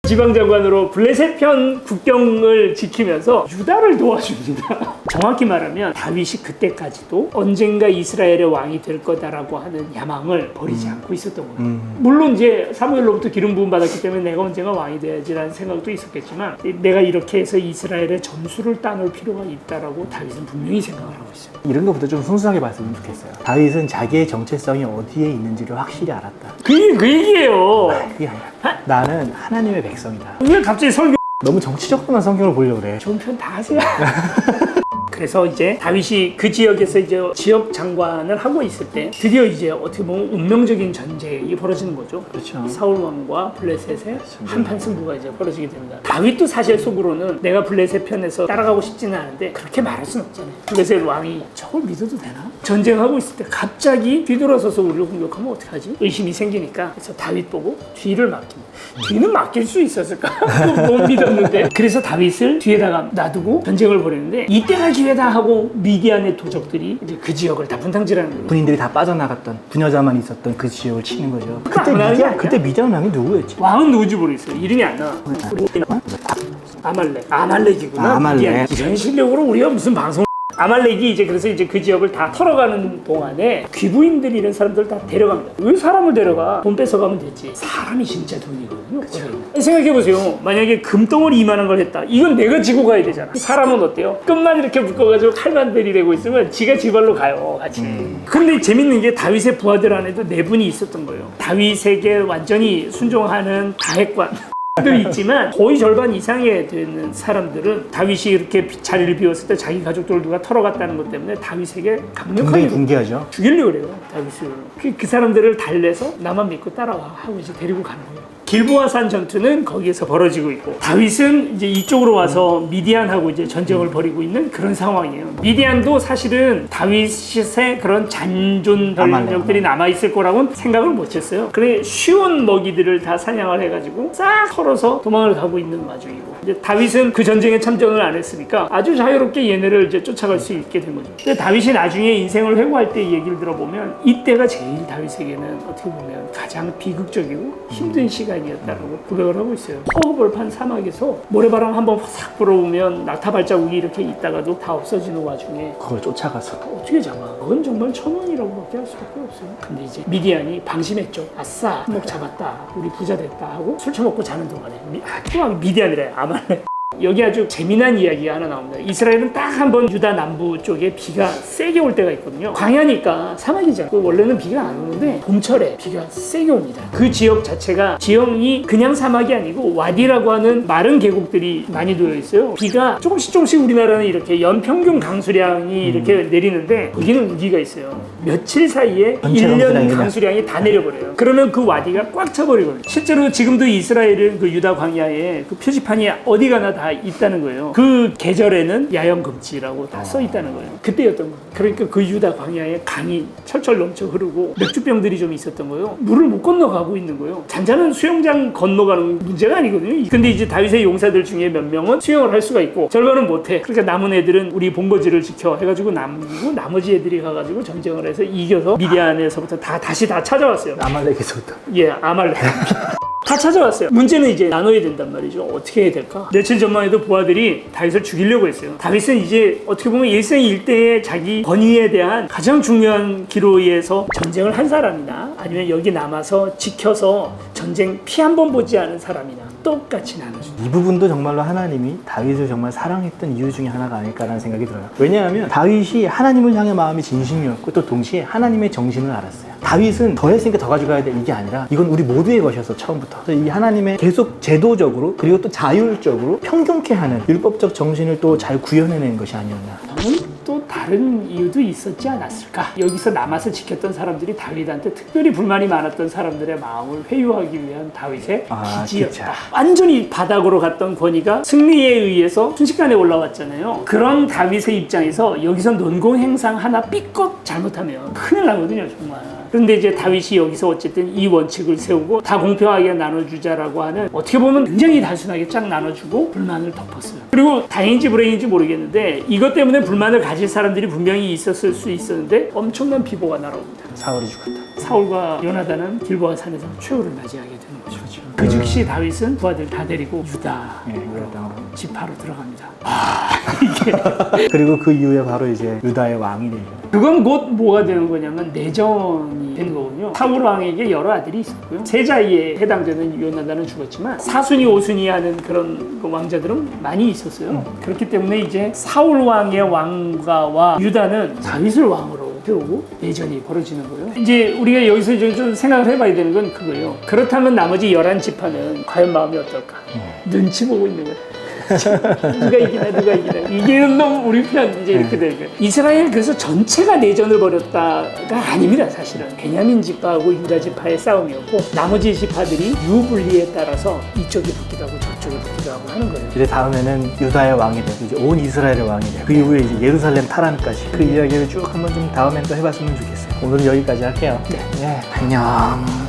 지방장관으로 블레셋 편 국경을 지키면서 유다를 도와줍니다. 정확히 말하면 다윗이 그때까지도 언젠가 이스라엘의 왕이 될 거다라고 하는 야망을 버리지 않고 있었던 거예요. 물론 이제 사무엘로부터 기름 부음 받았기 때문에 내가 언젠가 왕이 돼야지라는 생각도 있었겠지만 내가 이렇게 해서 이스라엘의 전술을 따놓을 필요가 있다라고 다윗은 분명히 생각을 하고 있어요. 이런 것부터 좀 순수하게 봤으면 좋겠어요. 다윗은 자기의 정체성이 어디에 있는지를 확실히 알았다. 그 얘기예요. 그게 아니라 나는 하나님의 백성이다. 왜 갑자기 설교 너무 정치적으로만 성경을 보려고 그래. 좋은 편 다 하세요. 그래서 이제 다윗이 그 지역에서 이제 지역 장관을 하고 있을 때 드디어 이제 어떻게 보면 운명적인 전쟁이 벌어지는 거죠. 그렇죠. 사울 왕과 블레셋의 한판 승부가 이제 벌어지게 됩니다. 다윗도 사실 속으로는 내가 블레셋 편에서 따라가고 싶지는 않은데 그렇게 말할 수는 없잖아요. 블레셋 왕이 저걸 믿어도 되나? 전쟁하고 있을 때 갑자기 뒤돌아서서 우리를 공격하면 어떡하지? 의심이 생기니까 그래서 다윗 보고 뒤를 맡깁니다. 뒤는 맡길 수 있었을까? 못 믿었는데. 그래서 다윗을 뒤에다가 놔두고 전쟁을 벌이는데 이때가 기회다 하고 미디안의 도적들이 이제 그 지역을 다 분탕질하는 거예요. 군인들이 다 빠져나갔던 부녀자만 있었던 그 지역을 치는 거죠. 그때 미디안 왕이 누구였지? 왕은 누구지 모르겠어요. 이름이 안 나와. 아말렉이구나. 아말렉. 미디안. 이런 실력으로 우리가 무슨 방송 아말렉이 이제 그래서 이제 그 지역을 다 털어가는 동안에 귀부인들 이런 사람들 다 데려갑니다. 왜 사람을 데려가? 돈 뺏어가면 되지. 사람이 진짜 돈이거든요. 생각해보세요. 만약에 금덩어리 이만한 걸 했다. 이건 내가 지고 가야 되잖아. 사람은 어때요? 끝만 이렇게 묶어가지고 칼만 들이대고 있으면 지가 지발로 가요. 같이. 근데 재밌는 게 다윗의 부하들 안에도 네 분이 있었던 거예요. 다윗에게 완전히 순종하는 다핵관 도 있지만 거의 절반 이상의 되는 사람들은 다윗이 이렇게 자리를 비웠을 때 자기 가족들을 누가 털어갔다는 것 때문에 다윗에게 강력하게 붕괴하죠. 죽이려고 그래요. 다윗을. 그 사람들을 달래서 나만 믿고 따라와 하고 이제 데리고 가는 거예요. 길보아산 전투는 거기에서 벌어지고 있고 다윗은 이제 이쪽으로 와서 미디안하고 이제 전쟁을 벌이고 있는 그런 상황이에요. 미디안도 사실은 다윗의 그런 잔존 병력들이 남아있을 거라고는 생각을 못했어요. 그래 쉬운 먹이들을 다 사냥을 해가지고 싹 털어서 도망을 가고 있는 와중이고 이제 다윗은 그 전쟁에 참전을 안 했으니까 아주 자유롭게 얘네를 이제 쫓아갈 수 있게 된 거죠. 근데 다윗이 나중에 인생을 회고할 때 얘기를 들어보면 이때가 제일 다윗에게는 어떻게 보면 가장 비극적이고 힘든 시간이었다고 고백을 하고 있어요. 허허벌판 사막에서 모래바람 한번 싹 불어오면 낙타 발자국이 이렇게 있다가도 다 없어지는 와중에 그걸 쫓아가서 어떻게 잡아? 그건 정말 천원이라고밖에 할 수밖에 없어요. 근데 이제 미디안이 방심했죠. 아싸, 한몫 잡았다. 우리 부자 됐다 하고 술 처먹고 자는 동안에 또 미디안이래. 아말렉. 여기 아주 재미난 이야기가 하나 나옵니다. 이스라엘은 딱 한 번 유다 남부 쪽에 비가 세게 올 때가 있거든요. 광야니까 사막이잖아요. 원래는 비가 안 오는데 봄철에 비가 세게 옵니다. 그 지역 자체가 지형이 그냥 사막이 아니고 와디라고 하는 마른 계곡들이 많이 놓여 있어요. 비가 조금씩 우리나라는 이렇게 연평균 강수량이 이렇게 내리는데 거기는 우기가 있어요. 며칠 사이에 1년 강수량이 다 내려버려요. 그러면 그 와디가 꽉 차버리거든요. 실제로 지금도 이스라엘은 그 유다 광야에 그 표지판이 어디 가나 다 있다는 거예요. 그 계절에는 야영금지라고 다 써 있다는 거예요. 그때였던 거예요. 그러니까 그 유다 광야에 강이 철철 넘쳐 흐르고 맥주병들이 좀 있었던 거예요. 물을 못 건너가고 있는 거예요. 잔잔한 수영장 건너가는 문제가 아니거든요. 근데 이제 다윗의 용사들 중에 몇 명은 수영을 할 수가 있고 절반은 못해. 그러니까 남은 애들은 우리 본거지를 지켜 해가지고 남기고 나머지 애들이 가가지고 전쟁을 해서 이겨서 미디안에서부터 다시 찾아왔어요. 아말렉에서부터. 예, 아말렉. 다 찾아왔어요. 문제는 이제 나눠야 된단 말이죠. 어떻게 해야 될까? 며칠 전만 해도 부하들이 다윗을 죽이려고 했어요. 다윗은 이제 어떻게 보면 일생일대의 자기 권위에 대한 가장 중요한 기로에서 전쟁을 한 사람이나 아니면 여기 남아서 지켜서 전쟁 피 한 번 보지 않은 사람이나 똑같이 나눠준다. 이 부분도 정말로 하나님이 다윗을 정말 사랑했던 이유 중에 하나가 아닐까라는 생각이 들어요. 왜냐하면 다윗이 하나님을 향해 마음이 진심이었고 또 동시에 하나님의 정신을 알았어요. 다윗은 더 했으니까 더 가져가야 돼 이게 아니라 이건 우리 모두의 것이었어 처음부터. 그래서 이 하나님의 계속 제도적으로 그리고 또 자율적으로 평균케 하는 율법적 정신을 또 잘 구현해낸 것이 아니었나. 또 다른 이유도 있었지 않았을까? 여기서 남아서 지켰던 사람들이 다윗한테 특별히 불만이 많았던 사람들의 마음을 회유하기 위한 다윗의 기지였다. 진짜. 완전히 바닥으로 갔던 권위가 승리에 의해서 순식간에 올라왔잖아요. 그런 다윗의 입장에서 여기서 논공행상 하나 삐걱 잘못하면 큰일 나거든요, 정말. 그런데 이제 다윗이 여기서 어쨌든 이 원칙을 세우고 다 공평하게 나눠주자라고 하는 어떻게 보면 굉장히 단순하게 쫙 나눠주고 불만을 덮었어요. 그리고 다행인지 불행인지 모르겠는데 이것 때문에 불만을 가질 사람들이 분명히 있었을 수 있었는데 엄청난 비보가 날아옵니다. 사울이 죽었다. 사울과 요나단은 길보아 산에서 최후를 맞이하게 되는 거죠. 그 즉시 역시 다윗은 부하들 다 데리고 유다 예, 유다 땅으로. 지파로 들어갑니다. 그리고 그 이후에 바로 이제 유다의 왕이 되죠. 그건 곧 뭐가 되는 거냐면 내전이 되는 거군요. 사울 왕에게 여러 아들이 있었고요. 세자에 해당되는 요나단은 죽었지만 사순위 오순위 하는 그런 그 왕자들은 많이 있었어요. 그렇기 때문에 이제 사울 왕의 왕가와 유다는 다윗을 왕으로 세우고 내전이 벌어지는 거예요. 이제 우리가 여기서 좀 생각을 해봐야 되는 건 그거예요. 그렇다면 나머지 11지파는 과연 마음이 어떨까? 눈치 보고 있는 거예요. 누가 이기나 이게 너무 우리 편 이제 이렇게 되는 거예요. 이스라엘 그래서 전체가 내전을 벌였다가 아닙니다. 사실은 베냐민 지파하고 유다 지파의 싸움이었고 나머지 지파들이 유불리에 따라서 이쪽이 붙기도 하고 저쪽이 붙기도 하고 하는 거예요. 이제 다음에는 유다의 왕이 되고 이제 온 이스라엘의 왕이 되고 그 이후에 이제 예루살렘 탈환까지 그 이야기를 쭉 한번 좀 다음엔 또 해봤으면 좋겠어요. 오늘은 여기까지 할게요. 네. 안녕.